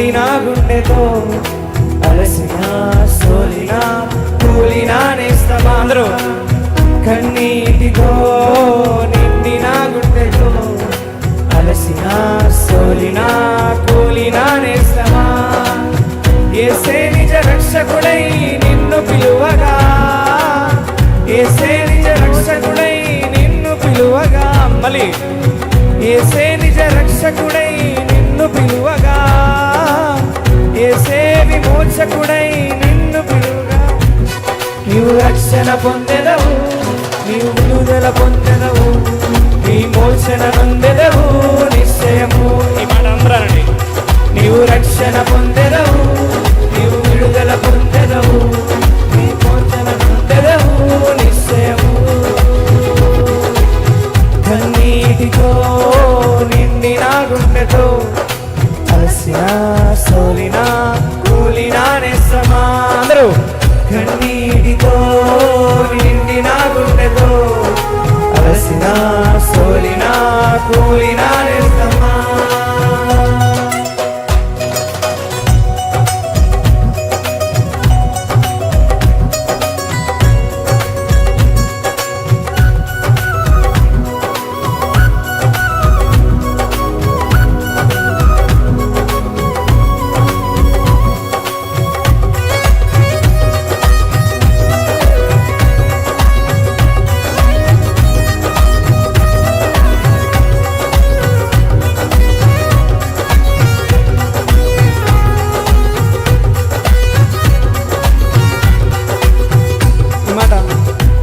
నిండిన గుండెతో అలసిన సోలిన కూలిన నేస్తమా అందరూ కన్నీటితో నిండిన గుండెతో అలసిన సోలిన కూలిన నేస్తమా యేసే నిజ రక్షకుడై నిన్ను పిలువగా యేసే నిజ రక్షకుడై నిన్ను పిలువగా మళ్ళీ యేసే నిజ రక్షకుడై నిన్ను పిలువగా యేసే విమోచకుడై నిన్ను పిలువగా నీవు రక్షణ పొందెదవు నీవు విడుదల పొందెదవు విమోచన నొందెదవు నిశ్చయము ఈ మాట అందరండి నీవు రక్షణ పొందెదవు నీవు విడుదల పొందెదవు విమోచన నొందెదవు నిశ్చయము కన్నీటితో నిండిన గుండెతో అలసిన సోలిన కూలిన నేస్తమా అందరూ కన్నీటితో నిండిన గుండెతో అలసిన సోలిన కూలిన నేస్తమా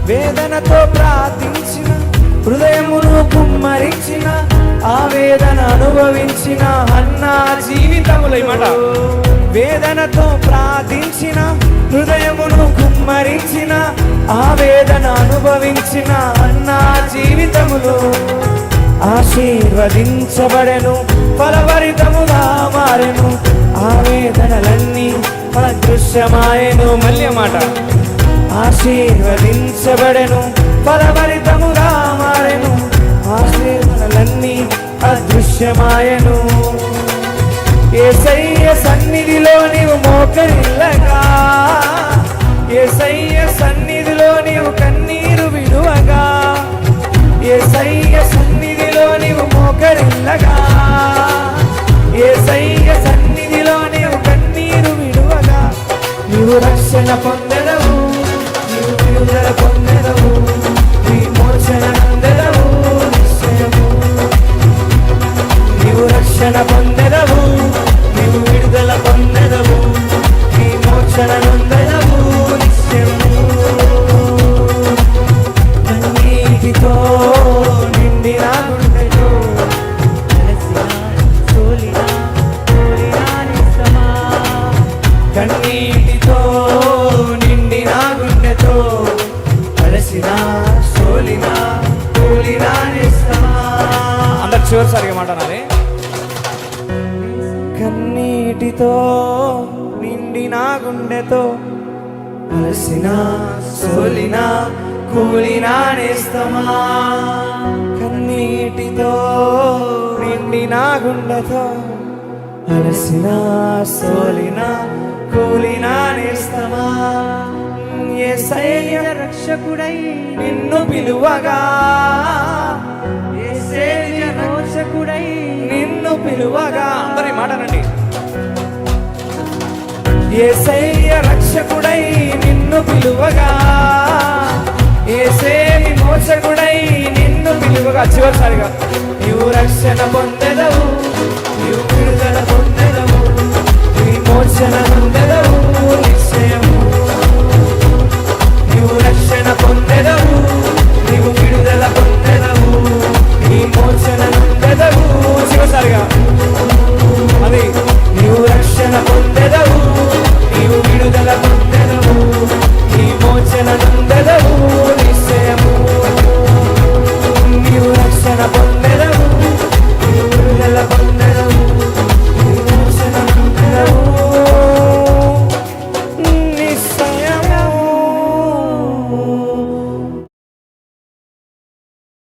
వేదనతో ప్రార్థించిన హృదయమును కుమ్మరించిన ఆవేదన అనుభవించిన అన్నా జీవితముల మాట వేదనతో ప్రార్థించిన హృదయమును కుమ్మరించిన ఆవేదన అనుభవించిన అన్నా జీవితములు ఆశీర్వదించబడెను ఫలభరితముగా మారెను ఆవేదనలన్నీ అదృశ్యమాయెను మళ్ళీ మాట ఆశీర్వదించబడెను ఫలభరితముగా మారెను ఆశీర్వదలన్నీ అదృశ్యమాయెను యేసయ్య సన్నిధిలో నీవు మోకరిల్లగా యేసయ్య సన్నిధిలో నీవు కన్నీరు విడువగా యేసయ్య సన్నిధిలో నీవు మోకరిల్లగా యేసయ్య సన్నిధిలో నీవు కన్నీరు విడువగా నీవు రక్షణ పొందెదవు విడుదల పొందెదవు విమోచన నొందెదవు నిశ్చయము నీవు రక్షణ పొందెదవు నీవు విడుదల పొందెదవు విమోచన నొందెదవు నిశ్చయము కన్నీటితో నిండిన గుండెతో అలసిన సోలిన కూలిన నేస్తమా కన్నీటితో నిండిన గుండెతో అలసిన సోలిన కూలిన నేస్తమా అందరు చివరిసారిగా మాట అనాలి కన్నీటితో నిండిన గుండెతో అలసిన సోలిన కూలిన నేస్తమా కన్నీటితో నిండిన గుండెతో అలసిన సోలిన కూలిన నేస్తమా యేసయ్య రక్షకుడై నిన్ను పిలువగా యేసే విమోచకుడై నిన్ను పిలువగా అందరి మాటనండి యేసయ్య రక్షకుడై నిన్ను పిలువగా యేసే విమోచకుడై నిన్ను పిలువగా చివరిసారిగా నీవు రక్షణ పొంది